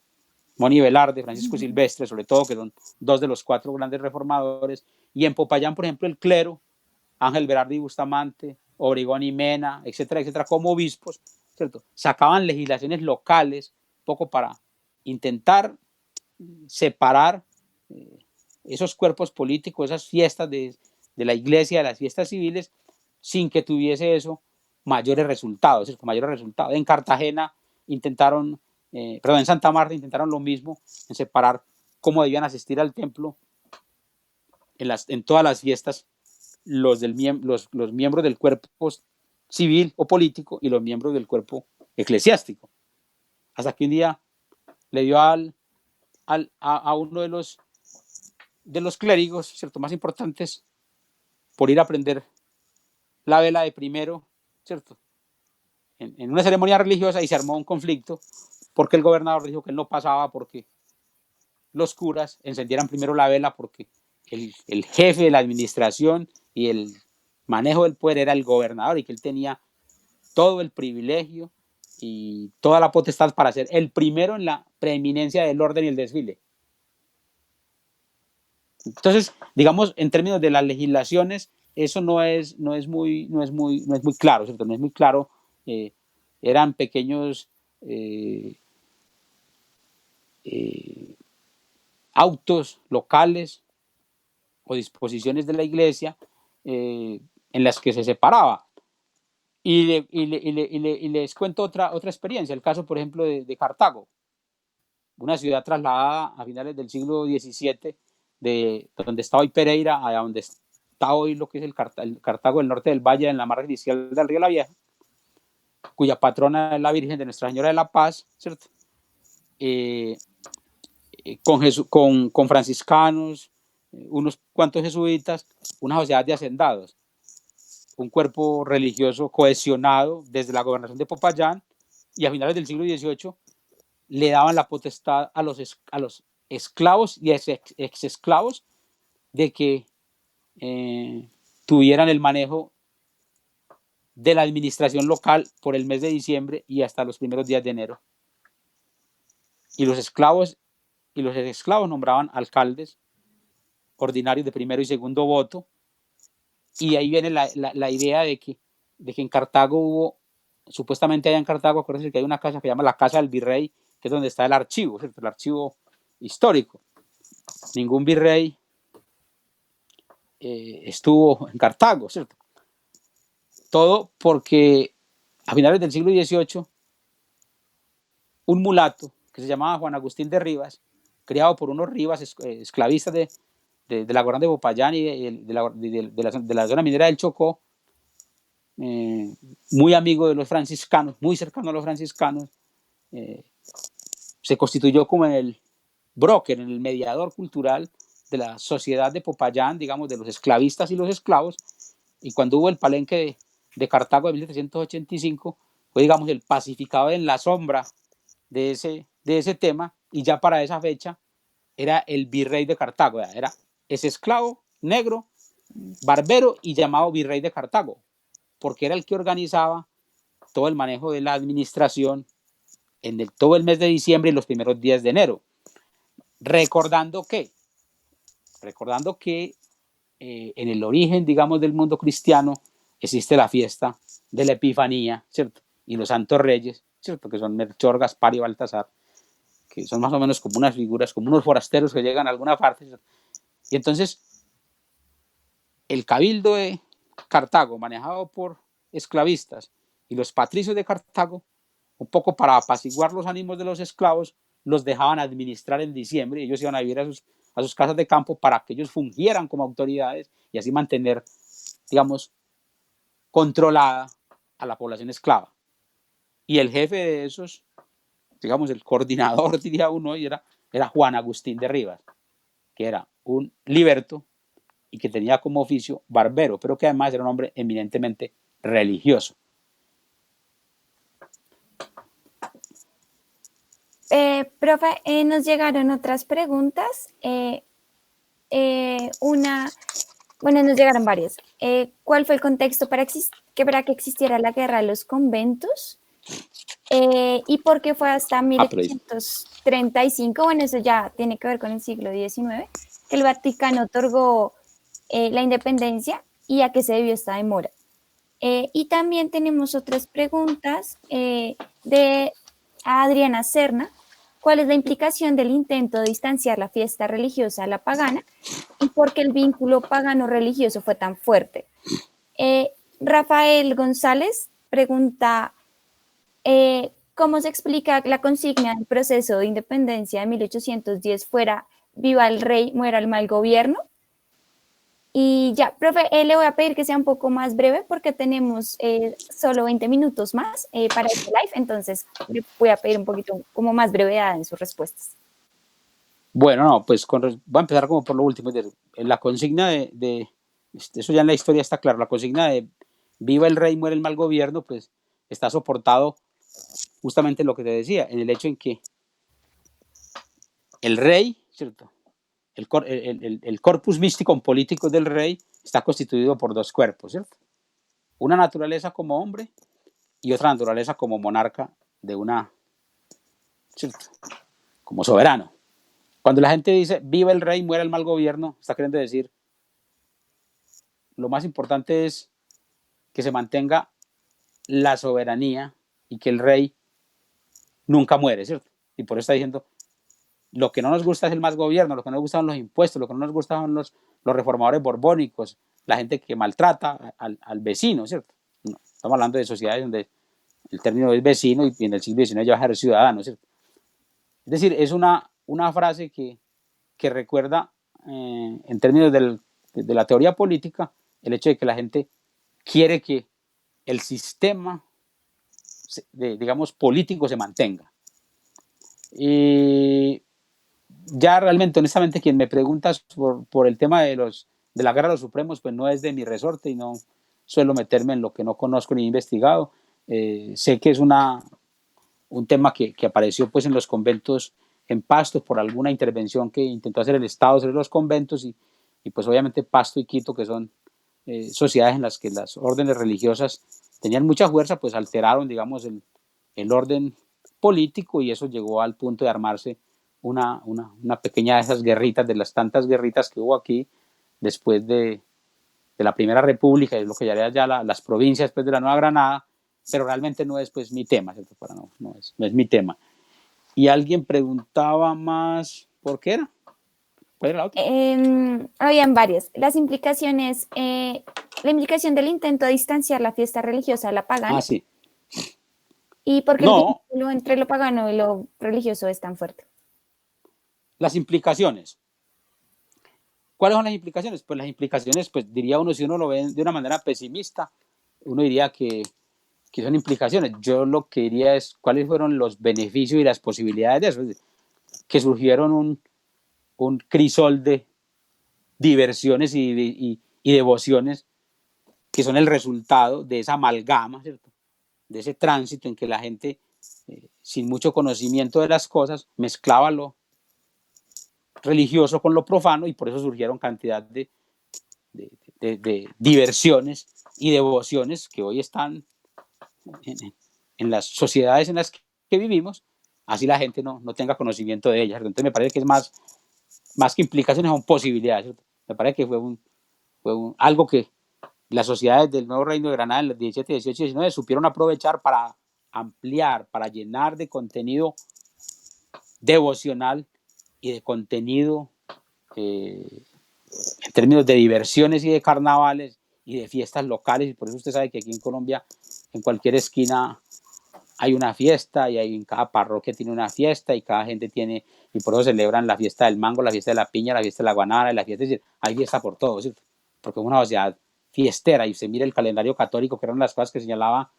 Moni Velarde, Francisco Silvestre, sobre todo, que son dos de los 4 grandes reformadores, y en Popayán, por ejemplo, el clero, Ángel Berardi Bustamante, Obregón y Mena, etcétera, etcétera, como obispos, ¿cierto? Sacaban legislaciones locales, poco para intentar separar esos cuerpos políticos, esas fiestas de la iglesia, de las fiestas civiles, sin que tuviese eso mayores resultados, ¿cierto? Mayores resultados. En Cartagena intentaron, en Santa Marta intentaron lo mismo, en separar cómo debían asistir al templo en todas las fiestas los miembros del cuerpo civil o político y los miembros del cuerpo eclesiástico. Hasta que un día le dio a uno de los clérigos, ¿cierto?, más importantes, por ir a prender la vela de primero, ¿cierto?, en una ceremonia religiosa, y se armó un conflicto porque el gobernador dijo que él no pasaba porque los curas encendieran primero la vela, porque el jefe de la administración y el manejo del poder era el gobernador, y que él tenía todo el privilegio y toda la potestad para ser el primero en la preeminencia del orden y el desfile. Entonces, digamos, en términos de las legislaciones, eso no es muy claro, ¿cierto? No es muy claro. Eran pequeños autos locales o disposiciones de la iglesia en las que se separaba. Y les cuento otra experiencia, el caso, por ejemplo, de Cartago, una ciudad trasladada a finales del siglo XVII, de donde está hoy Pereira a donde está hoy lo que es el Cartago del norte del valle, en la margen inicial del río La Vieja, cuya patrona es la Virgen de Nuestra Señora de la Paz, ¿cierto? Con franciscanos, unos cuantos jesuitas, una sociedad de hacendados, un cuerpo religioso cohesionado desde la gobernación de Popayán, y a finales del siglo XVIII le daban la potestad a los esclavos y ex esclavos de que tuvieran el manejo de la administración local por el mes de diciembre y hasta los primeros días de enero. Y los esclavos nombraban alcaldes ordinarios de primero y segundo voto, y ahí viene la idea de que en Cartago hubo, supuestamente allá en Cartago, acuérdense que hay una casa que se llama la Casa del Virrey, que es donde está el archivo, ¿cierto?, el archivo histórico. Ningún virrey estuvo en Cartago, ¿cierto? Todo porque a finales del siglo XVIII, un mulato que se llamaba Juan Agustín de Rivas, criado por unos Rivas esclavistas de la gobernación de Popayán y de la zona minera del Chocó, muy amigo de los franciscanos, muy cercano a los franciscanos, se constituyó como en el broker, en el mediador cultural de la sociedad de Popayán, digamos, de los esclavistas y los esclavos. Y cuando hubo el palenque de Cartago de 1785, fue, digamos, el pacificador en la sombra de ese tema, y ya para esa fecha era el virrey de Cartago, era ese esclavo negro, barbero y llamado virrey de Cartago, porque era el que organizaba todo el manejo de la administración en todo el mes de diciembre y los primeros días de enero. Recordando que en el origen, digamos, del mundo cristiano existe la fiesta de la Epifanía, ¿cierto? Y los santos reyes, ¿cierto?, que son Melchor, Gaspar y Baltasar, que son más o menos como unas figuras, como unos forasteros que llegan a alguna parte, ¿cierto? Y entonces el cabildo de Cartago, manejado por esclavistas, y los patricios de Cartago, un poco para apaciguar los ánimos de los esclavos, los dejaban administrar en diciembre, y ellos iban a vivir a sus casas de campo para que ellos fungieran como autoridades y así mantener, digamos, controlada a la población esclava. Y el jefe de esos, digamos, el coordinador, diría uno, era Juan Agustín de Rivas, que era un liberto y que tenía como oficio barbero, pero que además era un hombre eminentemente religioso. Profe, nos llegaron otras preguntas. Nos llegaron varias. ¿Cuál fue el contexto para que existiera la guerra de los conventos? ¿Y por qué fue hasta 1835? Bueno, eso ya tiene que ver con el siglo XIX, que el Vaticano otorgó la independencia y a qué se debió esta demora. Y también tenemos otras preguntas de Adriana Serna. ¿Cuál es la implicación del intento de distanciar la fiesta religiosa a la pagana y por qué el vínculo pagano-religioso fue tan fuerte? Rafael González pregunta, ¿cómo se explica la consigna del proceso de independencia de 1810 fuera viva el rey, muera el mal gobierno? Y ya, profe, le voy a pedir que sea un poco más breve porque tenemos solo 20 minutos más para este live, entonces le voy a pedir un poquito como más brevedad en sus respuestas. Bueno, no, pues voy a empezar como por lo último. La consigna eso ya en la historia está claro, la consigna de viva el rey, muere el mal gobierno, pues está soportado justamente en lo que te decía, en el hecho en que el rey, ¿cierto? El corpus místico político del rey está constituido por dos cuerpos, ¿cierto? Una naturaleza como hombre y otra naturaleza como monarca de una, ¿cierto? Como soberano. Cuando la gente dice viva el rey, muera el mal gobierno, está queriendo decir lo más importante es que se mantenga la soberanía y que el rey nunca muere, ¿cierto? Y por eso está diciendo, lo que no nos gusta es el mal gobierno, lo que no nos gustan son los impuestos, lo que no nos gustan son los reformadores borbónicos, la gente que maltrata al vecino, ¿cierto? No, estamos hablando de sociedades donde el término es vecino y en el siglo XIX ya va a ser ciudadano, ¿cierto? Es decir, es una frase que recuerda, en términos de la teoría política, el hecho de que la gente quiere que el sistema, digamos, político se mantenga. Y ya realmente, honestamente, quien me preguntas por el tema de la guerra de los supremos, pues no es de mi resorte y no suelo meterme en lo que no conozco ni he investigado. Sé que es un tema que apareció pues en los conventos en Pasto por alguna intervención que intentó hacer el Estado sobre los conventos y pues obviamente Pasto y Quito, que son sociedades en las que las órdenes religiosas tenían mucha fuerza, pues alteraron, digamos, el orden político y eso llegó al punto de armarse una pequeña de esas guerritas, de las tantas guerritas que hubo aquí después de la Primera República, es lo que ya era ya las provincias después de la Nueva Granada, pero realmente no es pues mi tema, ¿cierto? No es mi tema. Y alguien preguntaba más, ¿por qué era? ¿Cuál era la otra? Habían varias. La implicación del intento de distanciar la fiesta religiosa a la pagana. Ah, sí. ¿Y por qué el No, vínculo entre lo pagano y lo religioso es tan fuerte? las implicaciones. ¿Cuáles son las implicaciones? Pues las implicaciones, pues diría uno, si uno lo ve de una manera pesimista, uno diría que son implicaciones. Yo lo que diría es cuáles fueron los beneficios y las posibilidades de eso. Que surgieron un crisol de diversiones y devociones que son el resultado de esa amalgama, ¿cierto? De ese tránsito en que la gente, sin mucho conocimiento de las cosas, mezclaba lo religioso con lo profano y por eso surgieron cantidad de diversiones y devociones que hoy están en las sociedades en las que vivimos, así la gente no tenga conocimiento de ellas. Entonces me parece que es más que implicaciones, son posibilidades. ¿Cierto? Me parece que fue algo que las sociedades del Nuevo Reino de Granada en los 17, 18 y 19 supieron aprovechar para ampliar, para llenar de contenido devocional y de contenido en términos de diversiones y de carnavales y de fiestas locales. Y por eso usted sabe que aquí en Colombia, en cualquier esquina hay una fiesta y en cada parroquia tiene una fiesta y cada gente tiene, y por eso celebran la fiesta del mango, la fiesta de la piña, la fiesta de la guanábana, la fiesta, es decir, hay fiesta por todo, ¿cierto? Porque es una sociedad fiestera y se mira el calendario católico, que eran las cosas que señalaba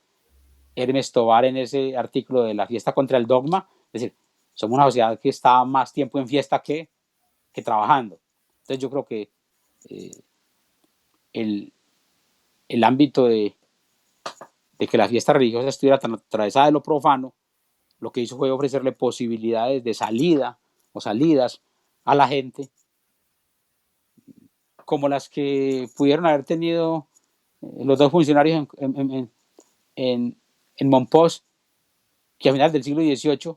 Hermes Tobar en ese artículo de la fiesta contra el dogma, es decir, somos una sociedad que está más tiempo en fiesta que trabajando. Entonces yo creo que eh, el ámbito de que la fiesta religiosa estuviera tan atravesada de lo profano lo que hizo fue ofrecerle posibilidades de salida o salidas a la gente, como las que pudieron haber tenido los dos funcionarios en Monpós, que a finales del siglo XVIII,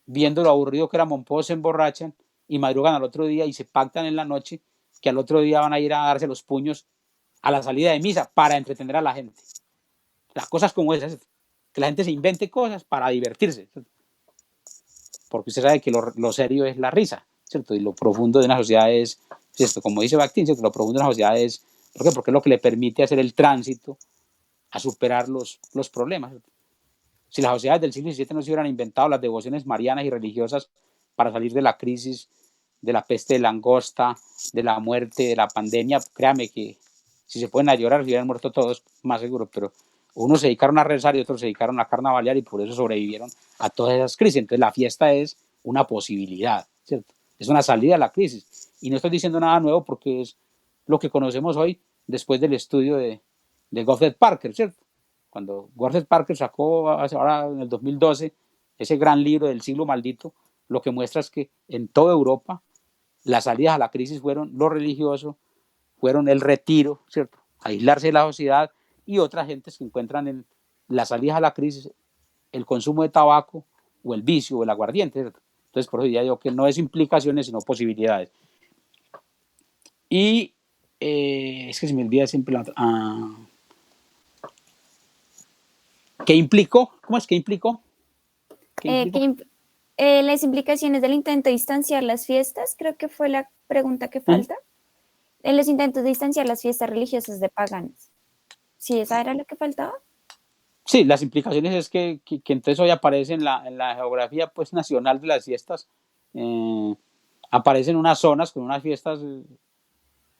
viendo lo aburrido que era Monpós, se emborrachan y madrugan al otro día y se pactan en la noche que al otro día van a ir a darse los puños a la salida de misa para entretener a la gente. Las cosas como esas, que la gente se invente cosas para divertirse, porque usted sabe que lo serio es la risa, ¿cierto? Y lo profundo de una sociedad es, ¿cierto? Como dice Bakhtin, ¿cierto? Lo profundo de una sociedad es, ¿por qué? Porque es lo que le permite hacer el tránsito a superar los problemas, ¿cierto? Si las sociedades del siglo XVII no se hubieran inventado las devociones marianas y religiosas para salir de la crisis, de la peste de langosta, de la muerte, de la pandemia, créame que si se pueden a llorar, se hubieran muerto todos, más seguro, pero unos se dedicaron a rezar y otros se dedicaron a carnavalear y por eso sobrevivieron a todas esas crisis. Entonces la fiesta es una posibilidad, ¿cierto? Es una salida a la crisis. Y no estoy diciendo nada nuevo porque es lo que conocemos hoy después del estudio de Gottfried Parker, ¿cierto? Cuando Gottfried Parker sacó ahora en el 2012 ese gran libro del siglo maldito, lo que muestra es que en toda Europa las salidas a la crisis fueron lo religioso, fueron el retiro, ¿cierto? Aislarse de la sociedad, y otras gentes que encuentran en las salidas a la crisis el consumo de tabaco o el vicio o el aguardiente, ¿cierto? Entonces, por eso diría yo que no es implicaciones, sino posibilidades. Y es que se me olvida siempre la... ¿Qué implicó? ¿Cómo es que implicó? ¿Qué implicó? Las implicaciones del intento de distanciar las fiestas, creo que fue la pregunta que falta. En los intentos de distanciar las fiestas religiosas de paganos. ¿Sí, esa era lo que faltaba? Sí, las implicaciones es que entonces hoy aparece en la geografía pues, nacional de las fiestas, aparecen unas zonas con unas fiestas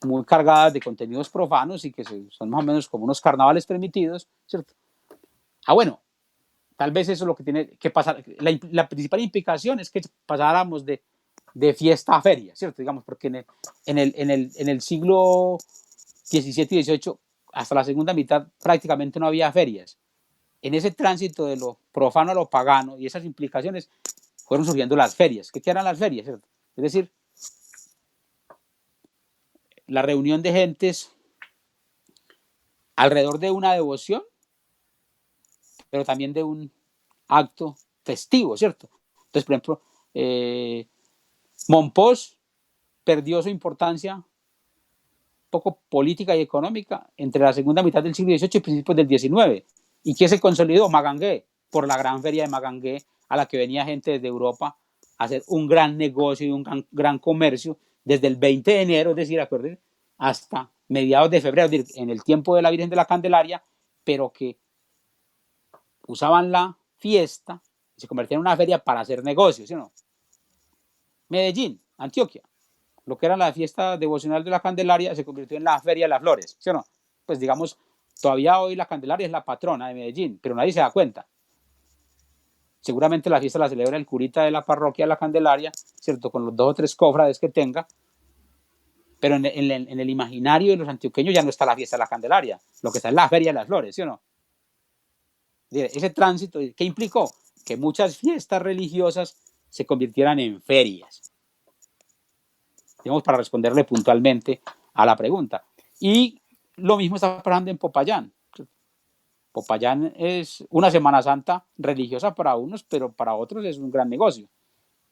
muy cargadas de contenidos profanos y que son más o menos como unos carnavales permitidos, ¿cierto? Bueno, tal vez eso es lo que tiene que pasar. La principal implicación es que pasáramos de fiesta a feria, ¿cierto? Digamos, porque en el siglo XVII y XVIII, hasta la segunda mitad, prácticamente no había ferias. En ese tránsito de lo profano a lo pagano y esas implicaciones fueron surgiendo las ferias. ¿Qué eran las ferias? ¿Cierto? Es decir, la reunión de gentes alrededor de una devoción, pero también de un acto festivo, ¿cierto? Entonces, por ejemplo, Monpós perdió su importancia un poco política y económica entre la segunda mitad del siglo XVIII y principios del XIX. ¿Y qué se consolidó? Magangué, por la gran feria de Magangué, a la que venía gente desde Europa a hacer un gran negocio y un gran comercio desde el 20 de enero, es decir, acuérdense, hasta mediados de febrero, en el tiempo de la Virgen de la Candelaria, pero que usaban la fiesta y se convertía en una feria para hacer negocios, ¿sí o no? Medellín, Antioquia, lo que era la fiesta devocional de la Candelaria se convirtió en la Feria de las Flores, ¿sí o no? Pues digamos, todavía hoy la Candelaria es la patrona de Medellín, pero nadie se da cuenta. Seguramente la fiesta la celebra el curita de la parroquia de la Candelaria, ¿cierto? Con los 2 o 3 cofrades que tenga, pero en el imaginario de los antioqueños ya no está la fiesta de la Candelaria, lo que está es la Feria de las Flores, ¿sí o no? Ese tránsito, ¿qué implicó? Que muchas fiestas religiosas se convirtieran en ferias. Digamos, para responderle puntualmente a la pregunta. Y lo mismo está pasando en Popayán. Popayán es una Semana Santa religiosa para unos, pero para otros es un gran negocio.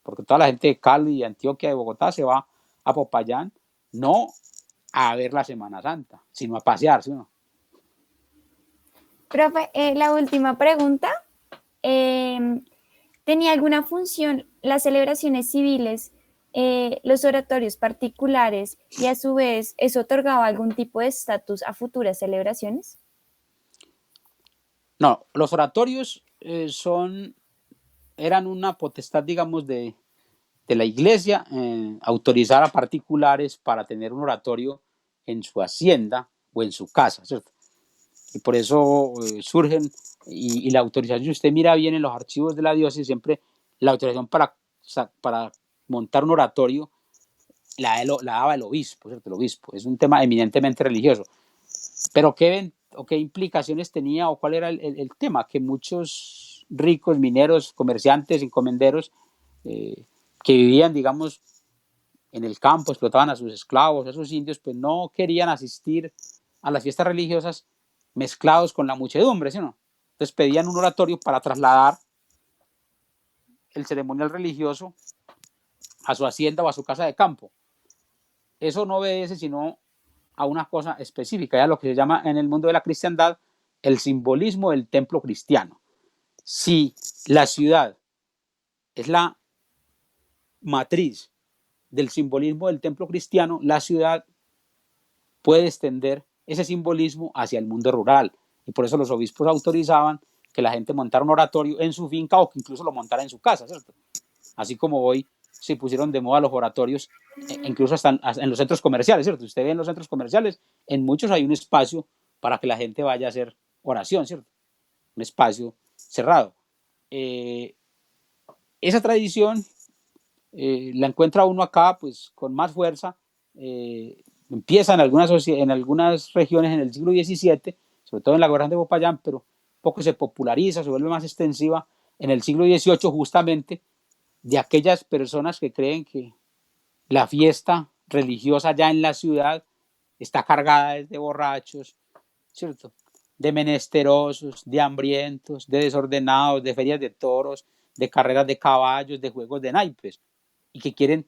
Porque toda la gente de Cali, de Antioquia, de Bogotá se va a Popayán no a ver la Semana Santa, sino a pasear, ¿sí o no? Profe, la última pregunta. ¿Tenía alguna función las celebraciones civiles, los oratorios particulares y a su vez eso otorgaba algún tipo de estatus a futuras celebraciones? No, los oratorios eran una potestad, digamos, de la iglesia, autorizar a particulares para tener un oratorio en su hacienda o en su casa, ¿cierto? Y por eso surgen, y la autorización, si usted mira bien en los archivos de la diócesis, siempre la autorización para montar un oratorio la daba el obispo, ¿cierto? El obispo. Es un tema eminentemente religioso. Pero ¿qué implicaciones tenía o cuál era el tema? Que muchos ricos, mineros, comerciantes, encomenderos, que vivían, digamos, en el campo, explotaban a sus esclavos, a sus indios, pues no querían asistir a las fiestas religiosas mezclados con la muchedumbre, ¿sí o no? Entonces pedían un oratorio para trasladar el ceremonial religioso a su hacienda o a su casa de campo. Eso no obedece sino a una cosa específica, ya lo que se llama en el mundo de la cristiandad el simbolismo del templo cristiano. Si la ciudad es la matriz del simbolismo del templo cristiano, la ciudad puede extender ese simbolismo hacia el mundo rural. Y por eso los obispos autorizaban que la gente montara un oratorio en su finca o que incluso lo montara en su casa, ¿cierto? Así como hoy se pusieron de moda los oratorios, incluso hasta en los centros comerciales, ¿cierto? Usted ve en los centros comerciales, en muchos hay un espacio para que la gente vaya a hacer oración, ¿cierto? Un espacio cerrado. Esa tradición la encuentra uno acá pues con más fuerza, empieza en algunas regiones en el siglo XVII, sobre todo en la Gobernación de Popayán, pero poco se populariza, se vuelve más extensiva en el siglo XVIII, justamente de aquellas personas que creen que la fiesta religiosa ya en la ciudad está cargada de borrachos, ¿cierto? De menesterosos, de hambrientos, de desordenados, de ferias de toros, de carreras de caballos, de juegos de naipes, y que quieren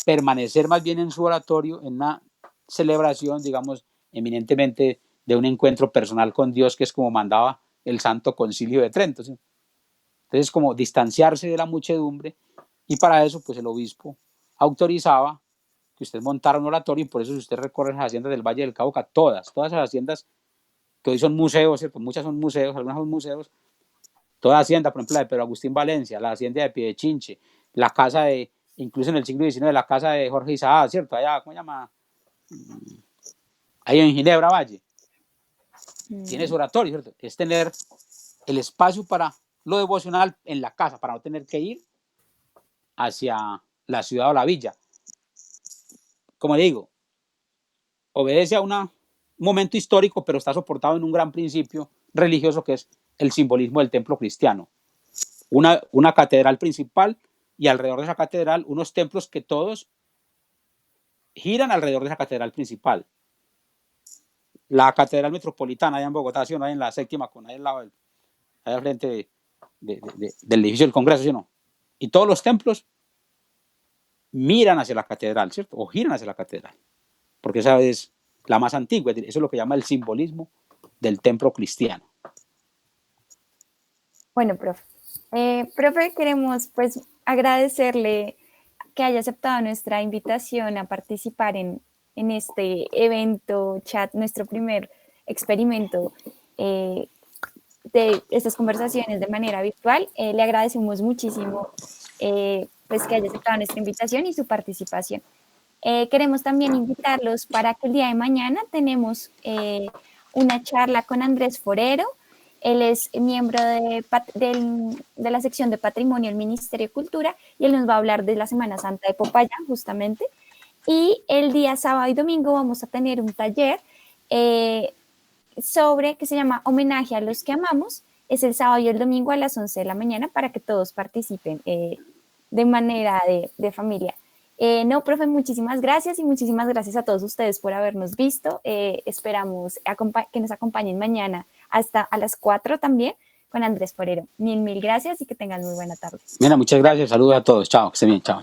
permanecer más bien en su oratorio, en una celebración, digamos, eminentemente de un encuentro personal con Dios, que es como mandaba el Santo Concilio de Trento, ¿sí? Entonces, como distanciarse de la muchedumbre, y para eso, pues el obispo autorizaba que usted montara un oratorio, y por eso si usted recorre las haciendas del Valle del Cauca, todas esas haciendas que hoy son museos, ¿cierto? Muchas son museos, algunas son museos, toda hacienda, por ejemplo, la de Pedro Agustín Valencia, la hacienda de Piedechinche, la casa de, incluso en el siglo XIX, la casa de Jorge Isaac, ¿cierto? Allá, ¿cómo se llama? Ahí en Ginebra Valle. Tiene su oratorio, ¿cierto? Es tener el espacio para lo devocional en la casa, para no tener que ir hacia la ciudad o la villa. Como digo, obedece a un momento histórico, pero está soportado en un gran principio religioso que es el simbolismo del templo cristiano. Una catedral principal y alrededor de esa catedral unos templos que todos giran alrededor de esa catedral principal. La catedral metropolitana allá en Bogotá, ¿sí o no? Ahí en la séptima, con ahí al lado, allá al frente del edificio del Congreso, ¿sí o no? Y todos los templos miran hacia la catedral, ¿cierto? O giran hacia la catedral, porque esa es la más antigua, eso es lo que llama el simbolismo del templo cristiano. Bueno, profe. Profe, queremos pues agradecerle que haya aceptado nuestra invitación a participar en este evento chat, nuestro primer experimento de estas conversaciones de manera virtual. Le agradecemos muchísimo pues que haya aceptado nuestra invitación y su participación. Queremos también invitarlos para que el día de mañana tenemos una charla con Andrés Forero. Él es miembro de la sección de Patrimonio del Ministerio de Cultura y él nos va a hablar de la Semana Santa de Popayán, justamente. Y el día sábado y domingo vamos a tener un taller que se llama Homenaje a los que amamos. Es el sábado y el domingo a las 11 de la mañana para que todos participen de manera de familia. No, profe, muchísimas gracias y muchísimas gracias a todos ustedes por habernos visto. Esperamos que nos acompañen mañana hasta a las 4 también con Andrés Forero. Mil gracias y que tengan muy buena tarde. Mira, muchas gracias, saludos a todos, chao, que estén bien, chao.